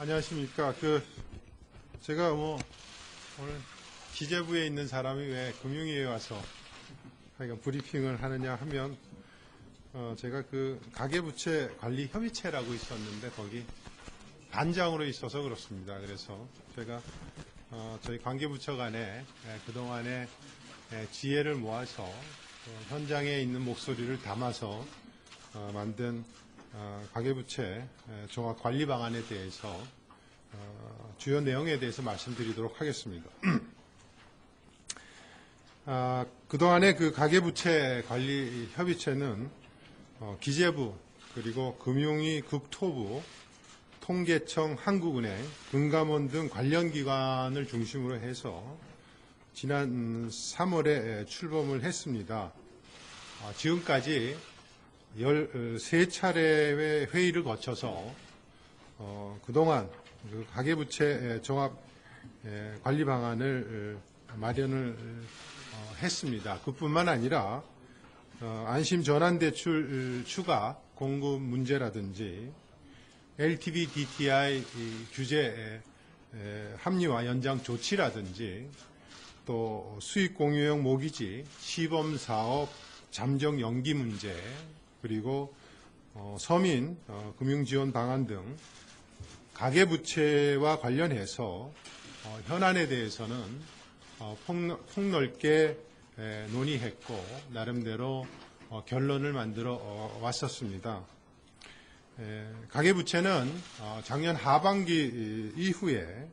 안녕하십니까. 제가 오늘 기재부에 있는 사람이 왜 금융위에 와서 브리핑을 하느냐 하면, 제가 가계부채 관리 협의체라고 있었는데 거기 반장으로 있어서 그렇습니다. 그래서 제가 저희 관계부처 간에 그동안의 지혜를 모아서 현장에 있는 목소리를 담아서 만든 가계부채 종합관리 방안에 대해서 주요 내용에 대해서 말씀드리도록 하겠습니다. 그동안의 가계부채 관리 협의체는 기재부 그리고 금융위 국토부 통계청 한국은행 금감원 등 관련 기관을 중심으로 해서 지난 3월에 출범을 했습니다. 지금까지 13차례의 회의를 거쳐서 그동안 가계부채 종합 관리 방안을 마련을 했습니다. 그뿐만 아니라 안심 전환대출 추가 공급 문제라든지 LTV DTI 규제 합리화 연장 조치라든지 또 수익공유형 모기지 시범사업 잠정 연기 문제 그리고 서민 금융지원 방안 등 가계부채와 관련해서 현안에 대해서는 폭넓게 논의했고 나름대로 결론을 만들어 왔었습니다. 가계부채는 작년 하반기 이후에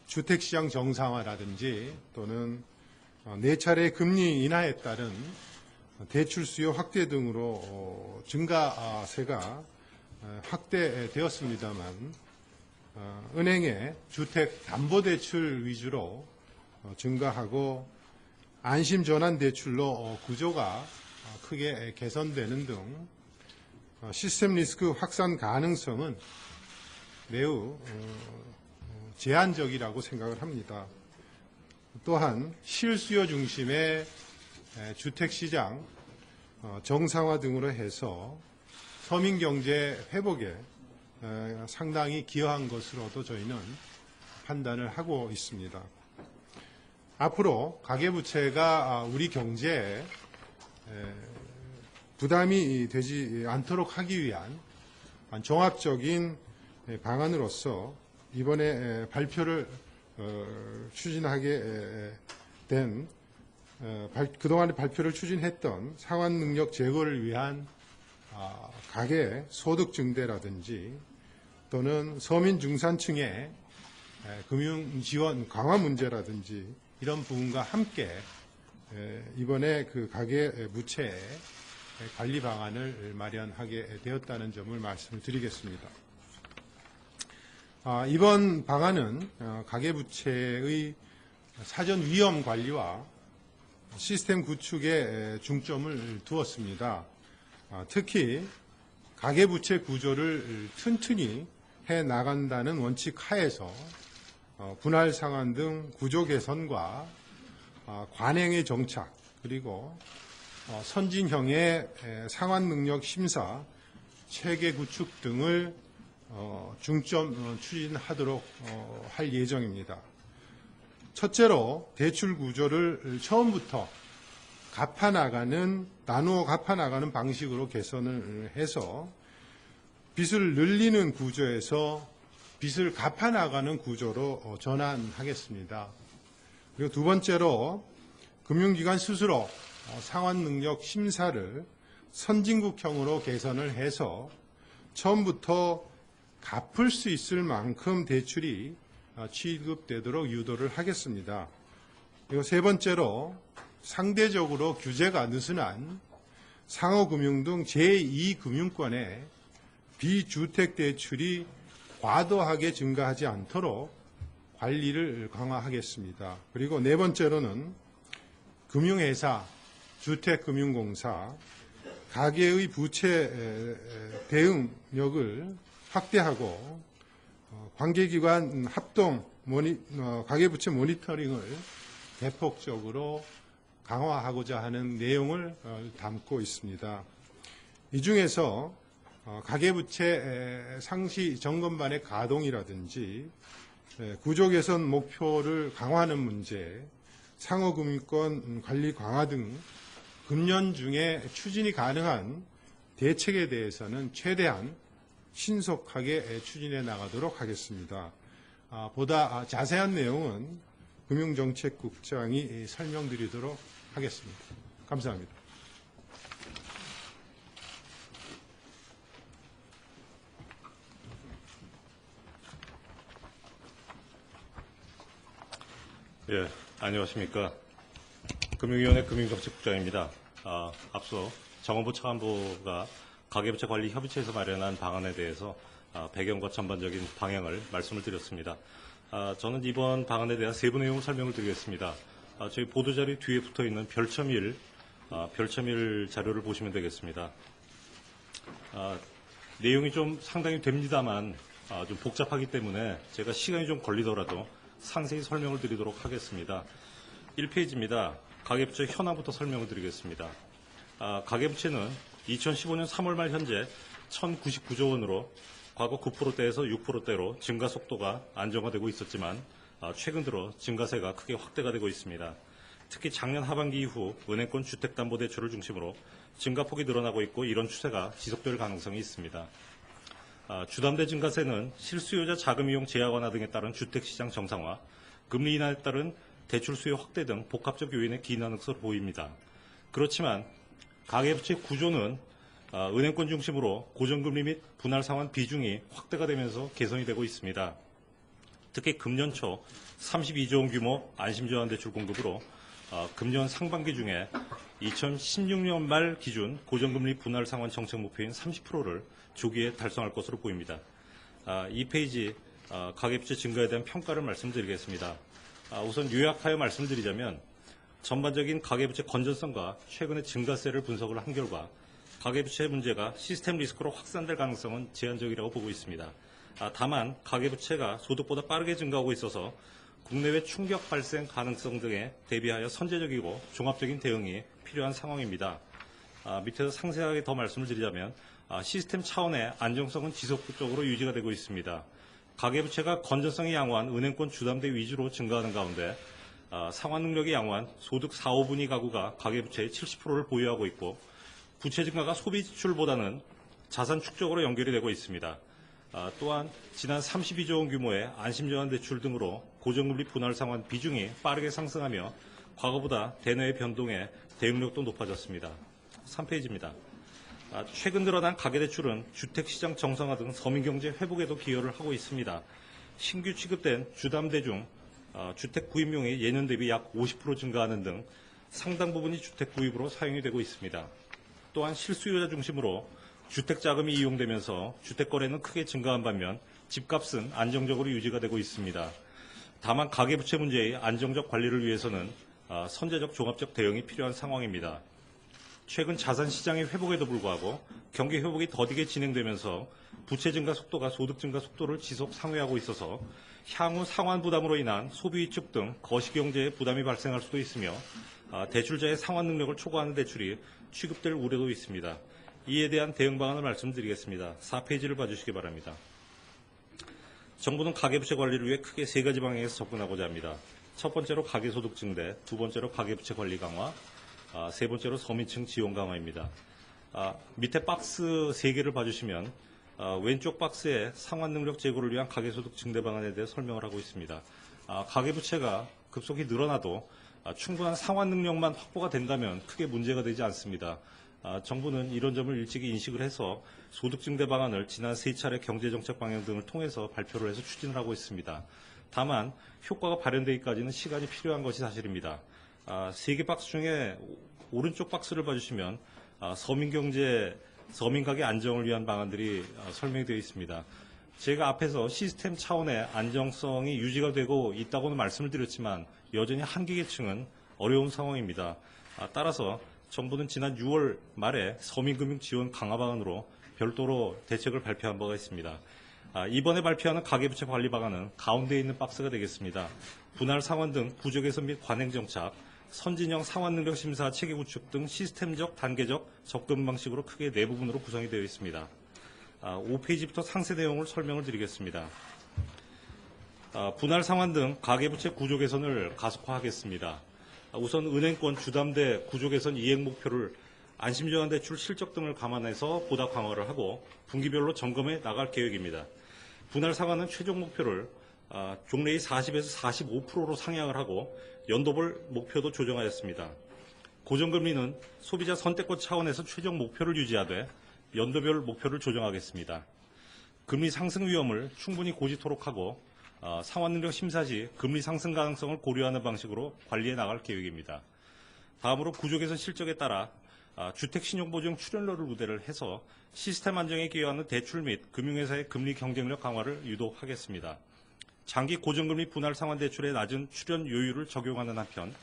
주택시장 정상화라든지 또는 4차례 금리 인하에 따른 대출 수요 확대 등으로 증가세가 확대되었습니다만 은행의 주택담보대출 위주로 증가하고 안심전환대출로 구조가 크게 개선되는 등 시스템 리스크 확산 가능성은 매우 제한적이라고 생각을 합니다. 또한 실수요 중심의 주택시장 정상화 등으로 해서 서민경제 회복에 상당히 기여한 것으로도 저희는 판단을 하고 있습니다. 앞으로 가계부채가 우리 경제에 부담이 되지 않도록 하기 위한 종합적인 방안으로서 이번에 발표를 추진하게 된 그동안에 발표를 추진했던 상환능력 제고를 위한 가계 소득 증대라든지 또는 서민 중산층의 금융지원 강화 문제라든지 이런 부분과 함께 이번에 가계 부채 관리 방안을 마련하게 되었다는 점을 말씀을 드리겠습니다. 이번 방안은 가계부채의 사전 위험 관리와 시스템 구축에 중점을 두었습니다. 특히 가계부채 구조를 튼튼히 해 나간다는 원칙 하에서 분할 상환 등 구조 개선과 관행의 정착 그리고 선진형의 상환 능력 심사 체계 구축 등을 중점 추진하도록 할 예정입니다. 첫째로 대출 구조를 처음부터 나누어 갚아나가는 방식으로 개선을 해서 빚을 늘리는 구조에서 빚을 갚아나가는 구조로 전환하겠습니다. 그리고 두 번째로 금융기관 스스로 상환능력 심사를 선진국형으로 개선을 해서 처음부터 갚을 수 있을 만큼 대출이 취급되도록 유도를 하겠습니다. 그리고 세 번째로 상대적으로 규제가 느슨한 상호금융 등 제2금융권의 비주택 대출이 과도하게 증가하지 않도록 관리를 강화하겠습니다. 그리고 네 번째로는 금융회사, 주택금융공사, 가계의 부채 대응력을 확대하고 관계기관 합동 가계부채 모니터링을 대폭적으로 강화하고자 하는 내용을 담고 있습니다. 이 중에서 가계부채 상시 점검반의 가동이라든지 구조 개선 목표를 강화하는 문제, 상호금융권 관리 강화 등 금년 중에 추진이 가능한 대책에 대해서는 최대한 신속하게 추진해 나가도록 하겠습니다. 보다 자세한 내용은 금융정책국장이 설명드리도록 하겠습니다. 감사합니다. 예, 안녕하십니까. 금융위원회 금융정책국장입니다. 앞서 정원부 차관부가 가계부채 관리 협의체에서 마련한 방안에 대해서 배경과 전반적인 방향을 말씀을 드렸습니다. 저는 이번 방안에 대한 세부 내용을 설명을 드리겠습니다. 저희 보도자료 뒤에 붙어있는 별첨1 자료를 보시면 되겠습니다. 내용이 좀 상당히 됩니다만 좀 복잡하기 때문에 제가 시간이 좀 걸리더라도 상세히 설명을 드리도록 하겠습니다. 1페이지입니다. 가계부채 현황부터 설명을 드리겠습니다. 가계부채는 2015년 3월 말 현재 1,099조 원으로 과거 9%대에서 6%대로 증가 속도가 안정화되고 있었지만 최근 들어 증가세가 크게 확대가 되고 있습니다. 특히 작년 하반기 이후 은행권 주택담보대출을 중심으로 증가폭이 늘어나고 있고 이런 추세가 지속될 가능성이 있습니다. 주담대 증가세는 실수요자 자금 이용 제약 완화 등에 따른 주택시장 정상화, 금리 인하에 따른 대출 수요 확대 등 복합적 요인에 기인하는 것으로 보입니다. 그렇지만 가계부채 구조는 은행권 중심으로 고정금리 및 분할 상환 비중이 확대가 되면서 개선이 되고 있습니다. 특히 금년 초 32조 원 규모 안심전환대출 공급으로 금년 상반기 중에 2016년 말 기준 고정금리 분할 상환 정책 목표인 30%를 조기에 달성할 것으로 보입니다. 이 페이지 가계부채 증가에 대한 평가를 말씀드리겠습니다. 우선 요약하여 말씀드리자면 전반적인 가계부채 건전성과 최근의 증가세를 분석을 한 결과 가계부채 문제가 시스템 리스크로 확산될 가능성은 제한적이라고 보고 있습니다. 다만 가계부채가 소득보다 빠르게 증가하고 있어서 국내외 충격 발생 가능성 등에 대비하여 선제적이고 종합적인 대응이 필요한 상황입니다. 밑에서 상세하게 더 말씀을 드리자면 시스템 차원의 안정성은 지속적으로 유지가 되고 있습니다. 가계부채가 건전성이 양호한 은행권 주담대 위주로 증가하는 가운데 상환 능력이 양호한 소득 4, 5분위 가구가 가계부채의 70%를 보유하고 있고 부채 증가가 소비 지출보다는 자산 축적으로 연결이 되고 있습니다. 또한 지난 32조 원 규모의 안심전환 대출 등으로 고정금리 분할 상환 비중이 빠르게 상승하며 과거보다 대내의 변동에 대응력도 높아졌습니다. 3페이지입니다. 최근 늘어난 가계대출은 주택시장 정상화 등 서민경제 회복에도 기여를 하고 있습니다. 신규 취급된 주담대 중 주택 구입용이 예년 대비 약 50% 증가하는 등 상당 부분이 주택 구입으로 사용이 되고 있습니다. 또한 실수요자 중심으로 주택 자금이 이용되면서 주택 거래는 크게 증가한 반면 집값은 안정적으로 유지가 되고 있습니다. 다만 가계부채 문제의 안정적 관리를 위해서는 선제적 종합적 대응이 필요한 상황입니다. 최근 자산 시장의 회복에도 불구하고 경기 회복이 더디게 진행되면서 부채 증가 속도가 소득 증가 속도를 지속 상회하고 있어서 향후 상환 부담으로 인한 소비 위축 등 거시경제에 부담이 발생할 수도 있으며 대출자의 상환 능력을 초과하는 대출이 취급될 우려도 있습니다. 이에 대한 대응 방안을 말씀드리겠습니다. 4페이지를 봐주시기 바랍니다. 정부는 가계부채 관리를 위해 크게 세 가지 방향에서 접근하고자 합니다. 첫 번째로 가계소득 증대, 두 번째로 가계부채 관리 강화, 세 번째로 서민층 지원 강화입니다. 밑에 박스 3개를 봐주시면 왼쪽 박스에 상환 능력 제고를 위한 가계소득 증대 방안에 대해 설명을 하고 있습니다. 가계부채가 급속히 늘어나도 충분한 상환 능력만 확보가 된다면 크게 문제가 되지 않습니다. 정부는 이런 점을 일찍이 인식을 해서 소득 증대 방안을 지난 3차례 경제정책 방향 등을 통해서 발표를 해서 추진을 하고 있습니다. 다만 효과가 발현되기까지는 시간이 필요한 것이 사실입니다. 3개 박스 중에 오른쪽 박스를 봐주시면 서민가계 안정을 위한 방안들이 설명이 되어 있습니다. 제가 앞에서 시스템 차원의 안정성이 유지가 되고 있다고는 말씀을 드렸지만 여전히 한계계층은 어려운 상황입니다. 따라서 정부는 지난 6월 말에 서민금융 지원 강화 방안으로 별도로 대책을 발표한 바가 있습니다. 이번에 발표하는 가계부채 관리 방안은 가운데 있는 박스가 되겠습니다. 분할 상환 등 구조 개선 및 관행 정착, 선진형 상환 능력 심사 체계 구축 등 시스템적 단계적 접근 방식으로 크게 4부분으로 구성이 되어 있습니다. 5페이지부터 상세 내용을 설명을 드리겠습니다. 분할 상환 등 가계부채 구조 개선을 가속화하겠습니다. 우선 은행권 주담대 구조 개선 이행 목표를 안심전환 대출 실적 등을 감안해서 보다 강화를 하고 분기별로 점검해 나갈 계획입니다. 분할 상환은 최종 목표를 종래의 40에서 45%로 상향을 하고 연도별 목표도 조정하였습니다. 고정금리는 소비자 선택권 차원에서 최종 목표를 유지하되 연도별 목표를 조정하겠습니다. 금리 상승 위험을 충분히 고지토록 하고 상환능력 심사 시 금리 상승 가능성을 고려하는 방식으로 관리해 나갈 계획입니다. 다음으로 구조 개선 실적에 따라 주택신용보증 출연료를 우대를 해서 시스템 안정에 기여하는 대출 및 금융회사의 금리 경쟁력 강화를 유도하겠습니다. 장기 고정금리 분할 상환 대출의 낮은 출연 요율을 적용하는 한편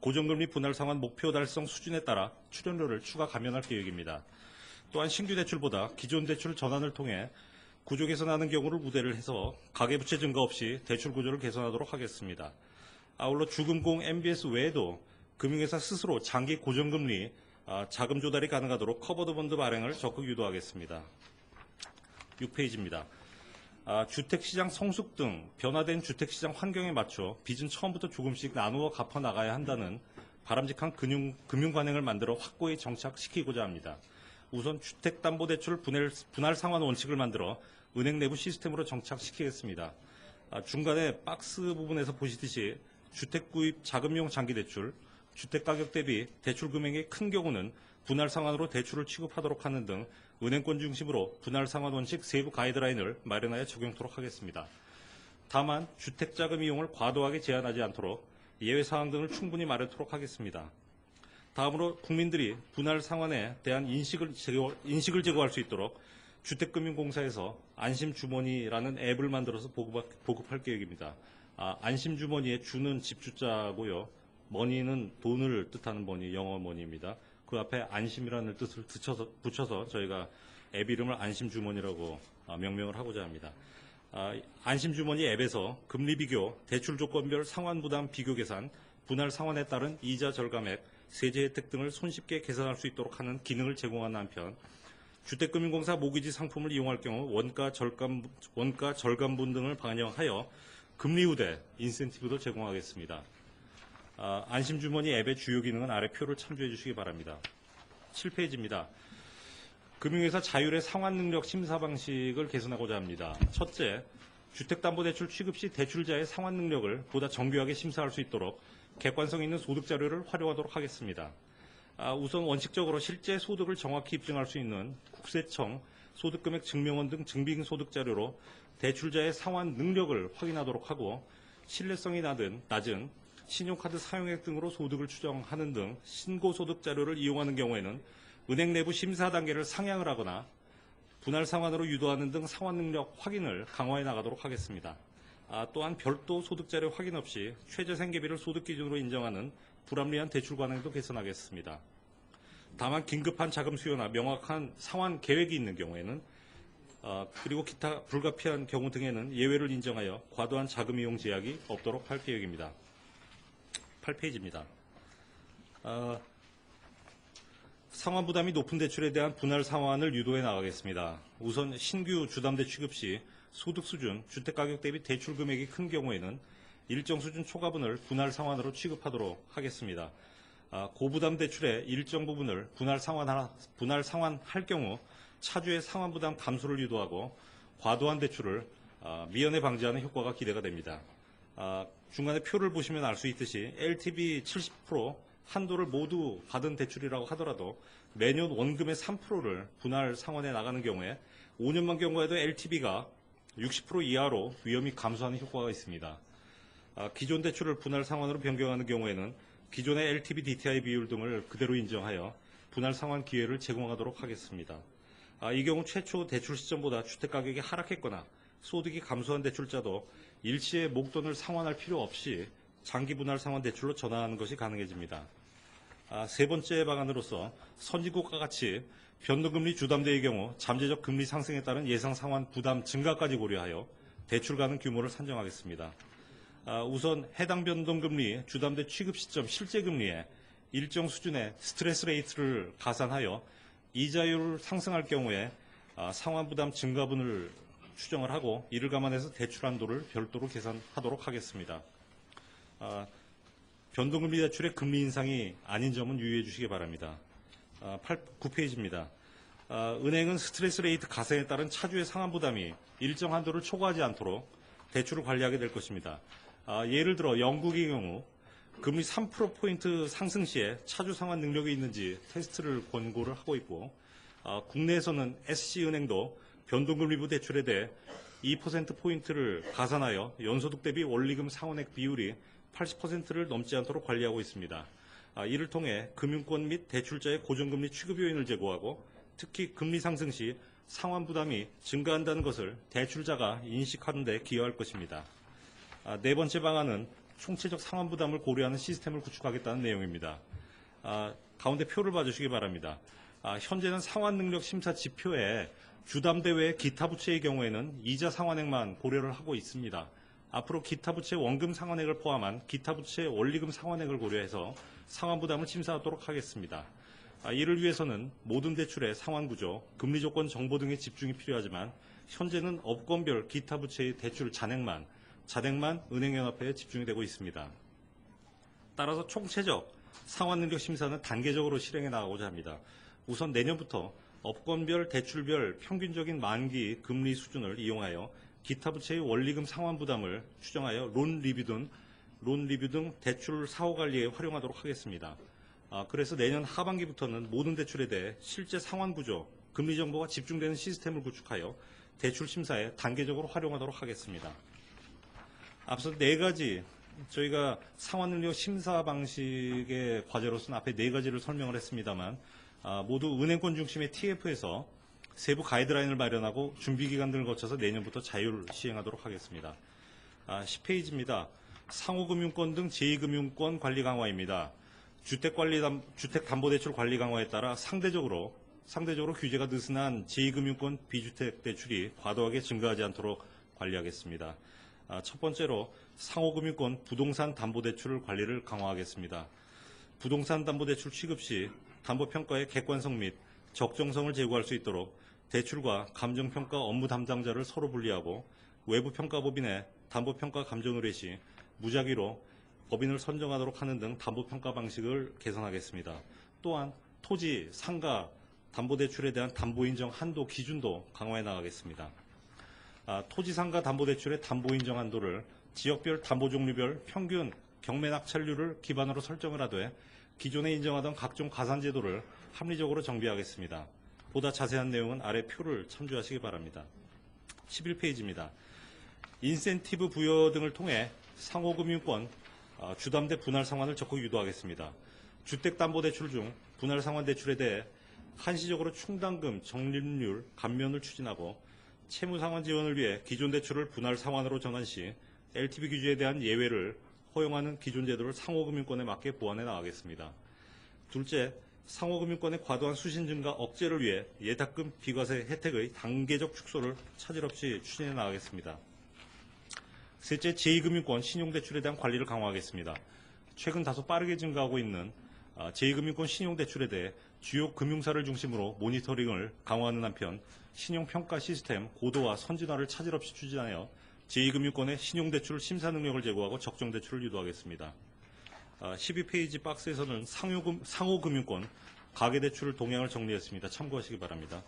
고정금리 분할 상환 목표 달성 수준에 따라 출연료를 추가 감면할 계획입니다. 또한 신규 대출보다 기존 대출 전환을 통해 구조 개선하는 경우를 우대를 해서 가계부채 증가 없이 대출 구조를 개선하도록 하겠습니다. 아울러 주금공 MBS 외에도 금융회사 스스로 장기 고정금리 자금 조달이 가능하도록 커버드 본드 발행을 적극 유도하겠습니다. 6페이지입니다. 주택시장 성숙 등 변화된 주택시장 환경에 맞춰 빚은 처음부터 조금씩 나누어 갚아 나가야 한다는 바람직한 금융 관행을 만들어 확고히 정착시키고자 합니다. 우선 주택담보대출 분할 상환 원칙을 만들어 은행 내부 시스템으로 정착시키겠습니다. 중간에 박스 부분에서 보시듯이 주택구입 자금용 장기대출, 주택가격 대비 대출 금액이 큰 경우는 분할 상환으로 대출을 취급하도록 하는 등 은행권 중심으로 분할 상환 원칙 세부 가이드라인을 마련하여 적용토록 하겠습니다. 다만 주택자금 이용을 과도하게 제한하지 않도록 예외사항 등을 충분히 마련토록 하겠습니다. 다음으로 국민들이 분할 상환에 대한 인식을 제고할 수 있도록 주택금융공사에서 안심주머니라는 앱을 만들어서 보급할 계획입니다. 안심주머니의 주는 집주자고요. 머니는 돈을 뜻하는 머니, 영어 머니입니다. 그 앞에 안심이라는 뜻을 붙여서 저희가 앱 이름을 안심주머니라고 명명을 하고자 합니다. 안심주머니 앱에서 금리 비교, 대출 조건별 상환 부담 비교 계산, 분할 상환에 따른 이자 절감액, 세제 혜택 등을 손쉽게 계산할 수 있도록 하는 기능을 제공하는 한편 주택금융공사 모기지 상품을 이용할 경우 원가 절감분 등을 반영하여 금리 우대 인센티브도 제공하겠습니다. 안심주머니 앱의 주요 기능은 아래 표를 참조해 주시기 바랍니다. 7페이지입니다. 금융회사 자율의 상환능력 심사 방식을 개선하고자 합니다. 첫째, 주택담보대출 취급 시 대출자의 상환능력을 보다 정교하게 심사할 수 있도록 객관성 있는 소득자료를 활용하도록 하겠습니다. 우선 원칙적으로 실제 소득을 정확히 입증할 수 있는 국세청, 소득금액 증명원 등 증빙소득자료로 대출자의 상환 능력을 확인하도록 하고 신뢰성이 낮은 신용카드 사용액 등으로 소득을 추정하는 등 신고소득 자료를 이용하는 경우에는 은행 내부 심사 단계를 상향을 하거나 분할 상환으로 유도하는 등 상환 능력 확인을 강화해 나가도록 하겠습니다. 또한 별도 소득 자료 확인 없이 최저 생계비를 소득 기준으로 인정하는 불합리한 대출 관행도 개선하겠습니다. 다만 긴급한 자금 수요나 명확한 상환 계획이 있는 경우에는 그리고 기타 불가피한 경우 등에는 예외를 인정하여 과도한 자금 이용 제약이 없도록 할 계획입니다. 8페이지입니다. 상환 부담이 높은 대출에 대한 분할 상환을 유도해 나가겠습니다. 우선 신규 주담대 취급 시 소득 수준, 주택가격 대비 대출 금액이 큰 경우에는 일정 수준 초과분을 분할 상환으로 취급하도록 하겠습니다. 고부담 대출의 일정 부분을 분할 상환할 경우 차주의 상환 부담 감소를 유도하고 과도한 대출을 미연에 방지하는 효과가 기대가 됩니다. 중간에 표를 보시면 알 수 있듯이 LTV 70% 한도를 모두 받은 대출이라고 하더라도 매년 원금의 3%를 분할 상환해 나가는 경우에 5년만 경과해도 LTV가 60% 이하로 위험이 감소하는 효과가 있습니다. 기존 대출을 분할 상환으로 변경하는 경우에는 기존의 LTV, DTI 비율 등을 그대로 인정하여 분할 상환 기회를 제공하도록 하겠습니다. 이 경우 최초 대출 시점보다 주택가격이 하락했거나 소득이 감소한 대출자도 일시에 목돈을 상환할 필요 없이 장기 분할 상환 대출로 전환하는 것이 가능해집니다. 세 번째 방안으로서 선진국과 같이 변동금리 주담대의 경우 잠재적 금리 상승에 따른 예상 상환 부담 증가까지 고려하여 대출 가능 규모를 산정하겠습니다. 우선 해당 변동금리 주담대 취급 시점 실제 금리에 일정 수준의 스트레스 레이트를 가산하여 이자율을 상승할 경우에 상환부담 증가분을 추정을 하고 이를 감안해서 대출 한도를 별도로 계산하도록 하겠습니다. 변동금리 대출의 금리 인상이 아닌 점은 유의해 주시기 바랍니다. 9페이지입니다. 은행은 스트레스 레이트 가세에 따른 차주의 상환부담이 일정 한도를 초과하지 않도록 대출을 관리하게 될 것입니다. 예를 들어 영국의 경우 금리 3%포인트 상승 시에 차주 상환 능력이 있는지 테스트를 권고를 하고 있고, 국내에서는 SC은행도 변동금리부 대출에 대해 2%포인트를 가산하여 연소득 대비 원리금 상환액 비율이 80%를 넘지 않도록 관리하고 있습니다. 이를 통해 금융권 및 대출자의 고정금리 취급 요인을 제고하고, 특히 금리 상승 시 상환 부담이 증가한다는 것을 대출자가 인식하는 데 기여할 것입니다. 네 번째 방안은 총체적 상환 부담을 고려하는 시스템을 구축하겠다는 내용입니다. 가운데 표를 봐주시기 바랍니다. 현재는 상환 능력 심사 지표에 주담대 외 기타 부채의 경우에는 이자 상환액만 고려를 하고 있습니다. 앞으로 기타 부채 원금 상환액을 포함한 기타 부채 원리금 상환액을 고려해서 상환 부담을 심사하도록 하겠습니다. 이를 위해서는 모든 대출의 상환 구조, 금리 조건 정보 등의 집중이 필요하지만 현재는 업권별 기타 부채의 대출 잔액만 은행연합회에 집중이 되고 있습니다. 따라서 총체적 상환 능력 심사는 단계적으로 실행해 나가고자 합니다. 우선 내년부터 업권별 대출별 평균적인 만기 금리 수준을 이용하여 기타 부채의 원리금 상환 부담을 추정하여 론 리뷰 등 대출 사후 관리에 활용하도록 하겠습니다. 그래서 내년 하반기부터는 모든 대출에 대해 실제 상환 구조, 금리 정보가 집중되는 시스템을 구축하여 대출 심사에 단계적으로 활용하도록 하겠습니다. 앞서 네 가지 저희가 상환 능력 심사 방식의 과제로서는 앞에 네 가지를 설명을 했습니다만, 모두 은행권 중심의 TF에서 세부 가이드라인을 마련하고 준비기간 등을 거쳐서 내년부터 자율 시행하도록 하겠습니다. 10페이지입니다. 상호금융권 등 제2금융권 관리 강화입니다. 주택담보대출 관리 강화에 따라 상대적으로 규제가 느슨한 제2금융권 비주택 대출이 과도하게 증가하지 않도록 관리하겠습니다. 첫 번째로 상호금융권 부동산 담보대출 관리를 강화하겠습니다. 부동산 담보대출 취급 시 담보평가의 객관성 및 적정성을 제고할 수 있도록 대출과 감정평가 업무 담당자를 서로 분리하고 외부평가법인의 담보평가 감정 의뢰 시 무작위로 법인을 선정하도록 하는 등 담보평가 방식을 개선하겠습니다. 또한 토지, 상가, 담보대출에 대한 담보인정 한도 기준도 강화해 나가겠습니다. 토지, 상가 담보대출의 담보인정 한도를 지역별 담보종류별 평균 경매낙찰률을 기반으로 설정을 하되 기존에 인정하던 각종 가산제도를 합리적으로 정비하겠습니다. 보다 자세한 내용은 아래 표를 참조하시기 바랍니다. 11페이지입니다. 인센티브 부여 등을 통해 상호금융권 주담대 분할 상환을 적극 유도하겠습니다. 주택담보대출 중 분할 상환 대출에 대해 한시적으로 충당금 적립률 감면을 추진하고 채무상환 지원을 위해 기존 대출을 분할 상환으로 전환 시 LTV 규제에 대한 예외를 허용하는 기존 제도를 상호금융권에 맞게 보완해 나가겠습니다. 둘째, 상호금융권의 과도한 수신 증가 억제를 위해 예탁금 비과세 혜택의 단계적 축소를 차질 없이 추진해 나가겠습니다. 셋째, 제2금융권 신용대출에 대한 관리를 강화하겠습니다. 최근 다소 빠르게 증가하고 있는 제2금융권 신용대출에 대해 주요 금융사를 중심으로 모니터링을 강화하는 한편 신용평가 시스템 고도화 선진화를 차질 없이 추진하여 제2금융권의 신용대출 심사 능력을 제고하고 적정대출을 유도하겠습니다. 12페이지 박스에서는 상호금융권 가계대출 동향을 정리했습니다. 참고하시기 바랍니다.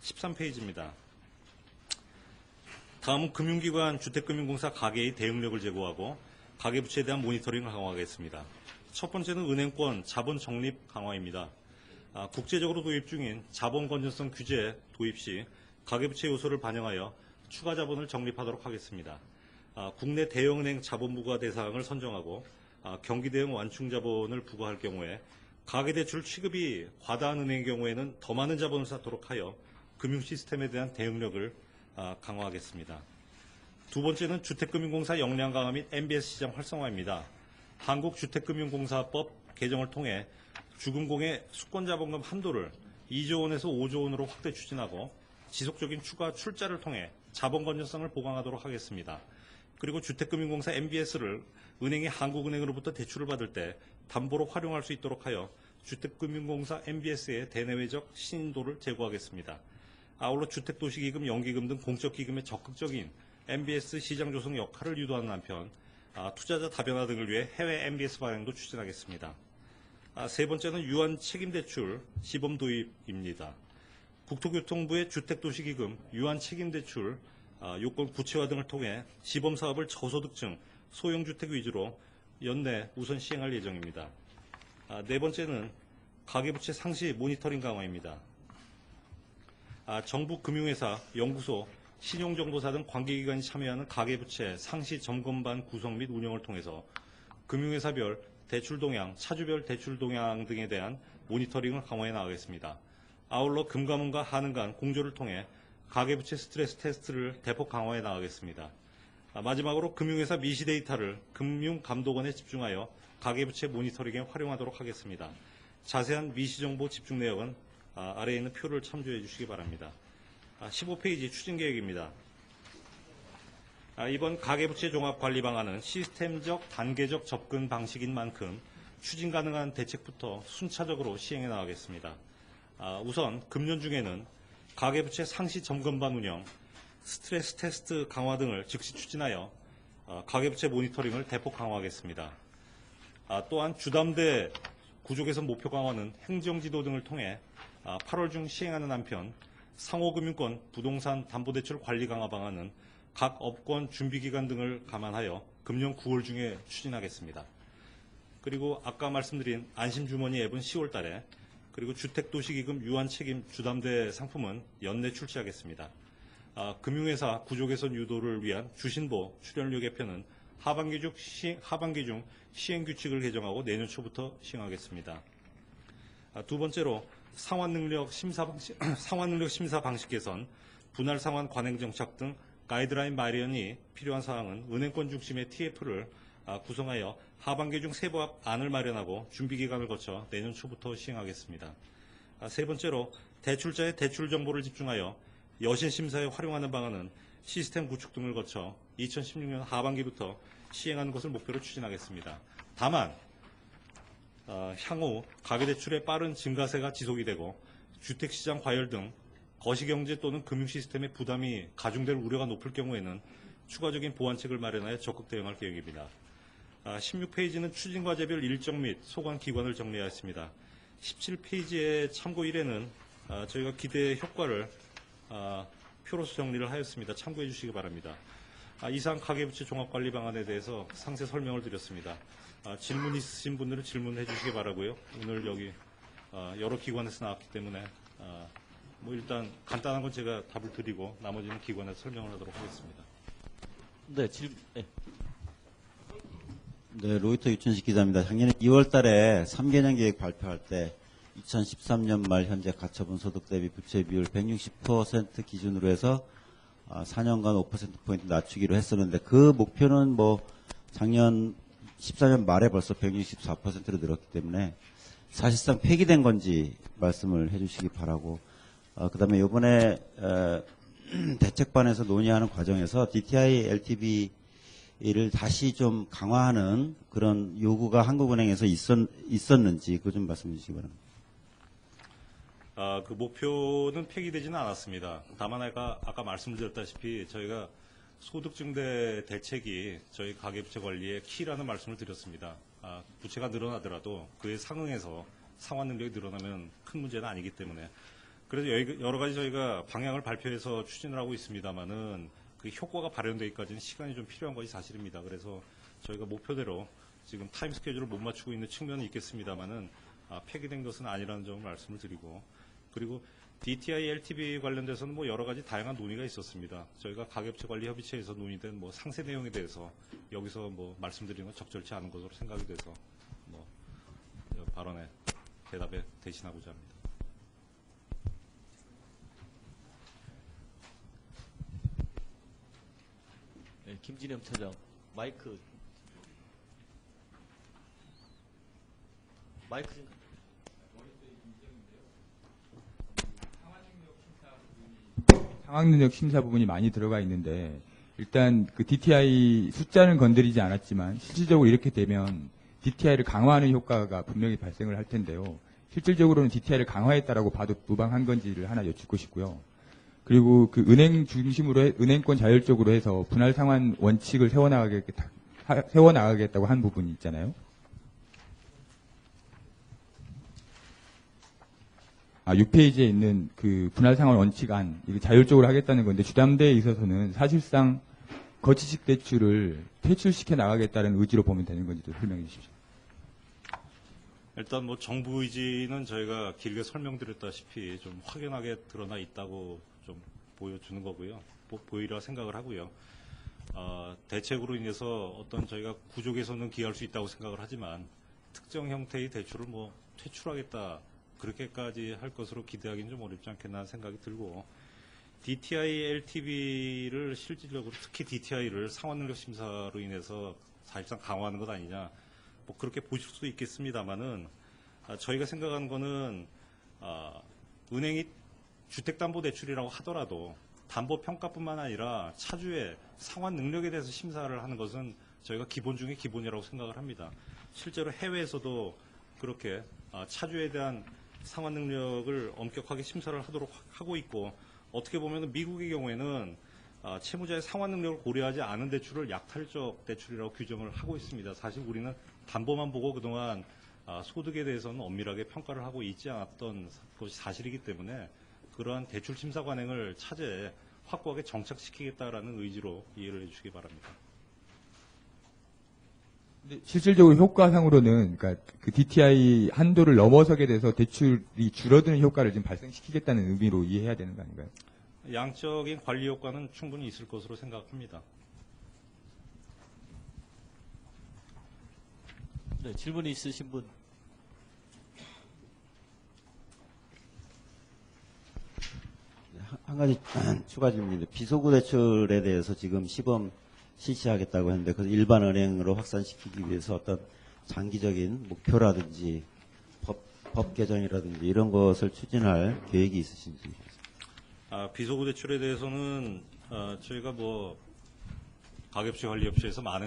13페이지입니다. 다음은 금융기관 주택금융공사 가계의 대응력을 제고하고 가계부채에 대한 모니터링을 강화하겠습니다. 첫 번째는 은행권 자본 적립 강화입니다. 국제적으로 도입 중인 자본 건전성 규제 도입 시 가계부채 요소를 반영하여 추가 자본을 적립하도록 하겠습니다. 국내 대형은행 자본부과 대상을 선정하고 경기대응 완충 자본을 부과할 경우에 가계대출 취급이 과다한 은행의 경우에는 더 많은 자본을 쌓도록 하여 금융 시스템에 대한 대응력을 강화하겠습니다. 두 번째는 주택금융공사 역량 강화 및 MBS 시장 활성화입니다. 한국주택금융공사법 개정을 통해 주금공의 수권자본금 한도를 2조 원에서 5조 원으로 확대 추진하고 지속적인 추가 출자를 통해 자본 건전성을 보강하도록 하겠습니다. 그리고 주택금융공사 MBS를 은행이 한국은행으로부터 대출을 받을 때 담보로 활용할 수 있도록 하여 주택금융공사 MBS의 대내외적 신인도를 제고하겠습니다. 아울러 주택도시기금, 연기금 등 공적기금의 적극적인 MBS 시장 조성 역할을 유도하는 한편 투자자 다변화 등을 위해 해외 MBS 발행도 추진하겠습니다. 세 번째는 유한 책임대출 시범 도입입니다. 국토교통부의 주택도시기금, 유한 책임대출 요건 구체화 등을 통해 시범사업을 저소득층, 소형주택 위주로 연내 우선 시행할 예정입니다. 네 번째는 가계부채 상시 모니터링 강화입니다. 정부 금융회사, 연구소, 신용정보사 등 관계기관이 참여하는 가계부채 상시 점검반 구성 및 운영을 통해서 금융회사별 대출 동향, 차주별 대출 동향 등에 대한 모니터링을 강화해 나가겠습니다. 아울러 금감원과 하는 간 공조를 통해 가계부채 스트레스 테스트를 대폭 강화해 나가겠습니다. 마지막으로 금융회사 미시 데이터를 금융감독원에 집중하여 가계부채 모니터링에 활용하도록 하겠습니다. 자세한 미시정보 집중 내역은 아래에 있는 표를 참조해 주시기 바랍니다. 15페이지 추진계획입니다. 이번 가계부채 종합관리 방안은 시스템적 단계적 접근 방식인 만큼 추진 가능한 대책부터 순차적으로 시행해 나가겠습니다. 우선 금년 중에는 가계부채 상시 점검반 운영, 스트레스 테스트 강화 등을 즉시 추진하여 가계부채 모니터링을 대폭 강화하겠습니다. 또한 주담대 구조개선 목표 강화는 행정지도 등을 통해 8월 중 시행하는 한편 상호금융권 부동산 담보대출 관리 강화 방안은 각 업권 준비기간 등을 감안하여 금년 9월 중에 추진하겠습니다. 그리고 아까 말씀드린 안심주머니 앱은 10월 달에, 그리고 주택도시기금 유한책임 주담대 상품은 연내 출시하겠습니다. 금융회사 구조개선 유도를 위한 주신보 출연료 개편은 하반기 중 시행규칙을 개정하고 내년 초부터 시행하겠습니다. 두 번째로 상환능력 심사 방식 개선, 분할 상환 관행 정착 등 가이드라인 마련이 필요한 사항은 은행권 중심의 TF를 구성하여 하반기 중 세부안을 마련하고 준비기간을 거쳐 내년 초부터 시행하겠습니다. 세 번째로 대출자의 대출 정보를 집중하여 여신 심사에 활용하는 방안은 시스템 구축 등을 거쳐 2016년 하반기부터 시행하는 것을 목표로 추진하겠습니다. 다만 향후 가계대출의 빠른 증가세가 지속이 되고 주택시장 과열 등 거시경제 또는 금융시스템의 부담이 가중될 우려가 높을 경우에는 추가적인 보완책을 마련하여 적극 대응할 계획입니다. 16페이지는 추진과제별 일정 및 소관기관을 정리하였습니다. 17페이지의 참고 1에는 저희가 기대 효과를 표로서 정리를 하였습니다. 참고해 주시기 바랍니다. 이상 가계부채 종합관리 방안에 대해서 상세 설명을 드렸습니다. 질문 있으신 분들은 질문해 주시기 바라고요. 오늘 여기 여러 기관에서 나왔기 때문에 뭐 일단 간단한 건 제가 답을 드리고 나머지는 기관에서 설명을 하도록 하겠습니다. 네, 로이터 유춘식 기자입니다. 작년에 2월 달에 3개년 계획 발표할 때 2013년 말 현재 가처분 소득 대비 부채 비율 160% 기준으로 해서 4년간 5%포인트 낮추기로 했었는데 그 목표는 뭐 작년 14년 말에 벌써 164%로 늘었기 때문에 사실상 폐기된 건지 말씀을 해 주시기 바라고, 그 다음에 이번에 대책반에서 논의하는 과정에서 DTI LTV를 다시 좀 강화하는 그런 요구가 한국은행에서 있었는지 그거 좀 말씀해 주시기 바랍니다. 그 목표는 폐기되지는 않았습니다. 다만 아까 말씀드렸다시피 저희가 소득증대 대책이 저희 가계부채 관리의 키라는 말씀을 드렸습니다. 부채가 늘어나더라도 그에 상응해서 상환 능력이 늘어나면 큰 문제는 아니기 때문에, 그래서 여러 가지 저희가 방향을 발표해서 추진을 하고 있습니다만은 그 효과가 발현되기까지는 시간이 좀 필요한 것이 사실입니다. 그래서 저희가 목표대로 지금 타임 스케줄을 못 맞추고 있는 측면은 있겠습니다만은 폐기된 것은 아니라는 점을 말씀을 드리고, 그리고 DTI LTV 관련돼서는 뭐 여러 가지 다양한 논의가 있었습니다. 저희가 가계부채 관리 협의체에서 논의된 뭐 상세 내용에 대해서 여기서 뭐 말씀드리는 건 적절치 않은 것으로 생각이 돼서 뭐 발언에 대답에 대신하고자 합니다. 네, 김진영 차장 마이크 좀. 상황능력 심사 부분이 많이 들어가 있는데, 일단 그 DTI 숫자는 건드리지 않았지만 실질적으로 이렇게 되면 DTI를 강화하는 효과가 분명히 발생을 할 텐데요. 실질적으로는 DTI를 강화했다라고 봐도 무방한 건지를 하나 여쭙고 싶고요. 그리고 그 은행 중심으로 은행권 자율적으로 해서 분할 상환 원칙을 세워나가겠다고 한 부분이 있잖아요. 6페이지에 있는 그 분할 상환 원칙안, 이거 자율적으로 하겠다는 건데, 주담대에 있어서는 사실상 거치식 대출을 퇴출시켜 나가겠다는 의지로 보면 되는 건지 좀 설명해 주십시오. 일단 뭐 정부 의지는 저희가 길게 설명드렸다시피 좀 확연하게 드러나 있다고 좀 보여주는 거고요. 보이라 생각을 하고요. 대책으로 인해서 어떤 저희가 구조 개선은 기할 수 있다고 생각을 하지만 특정 형태의 대출을 뭐 퇴출하겠다 그렇게까지 할 것으로 기대하기는 좀 어렵지 않겠나 하는 생각이 들고, DTI, LTV를 실질적으로 특히 DTI를 상환능력 심사로 인해서 사실상 강화하는 것 아니냐, 뭐 그렇게 보실 수도 있겠습니다만은 저희가 생각하는 거는 은행이 주택담보대출이라고 하더라도 담보평가뿐만 아니라 차주의 상환 능력에 대해서 심사를 하는 것은 저희가 기본 중에 기본이라고 생각을 합니다. 실제로 해외에서도 그렇게 차주에 대한 상환 능력을 엄격하게 심사를 하도록 하고 있고, 어떻게 보면 미국의 경우에는 채무자의 상환 능력을 고려하지 않은 대출을 약탈적 대출이라고 규정을 하고 있습니다. 사실 우리는 담보만 보고 그동안 소득에 대해서는 엄밀하게 평가를 하고 있지 않았던 것이 사실이기 때문에 그러한 대출 심사 관행을 차제에 확고하게 정착시키겠다라는 의지로 이해를 해주시기 바랍니다. 실질적으로 효과상으로는, 그러니까 그 DTI 한도를 넘어서게 돼서 대출이 줄어드는 효과를 지금 발생시키겠다는 의미로 이해해야 되는 거 아닌가요? 양적인 관리 효과는 충분히 있을 것으로 생각합니다. 네, 질문 있으신 분. 한 가지 추가 질문인데, 비소구 대출에 대해서 지금 시범 실시하겠다고 했는데, 그래서 일반 은행으로 확산시키기 위해서 어떤 장기적인 목표라든지 법 개정이라든지 이런 것을 추진할 계획이 있으신지. 비소구 대출에 대해서는 저희가 뭐 가계부채 관리협회에서 많은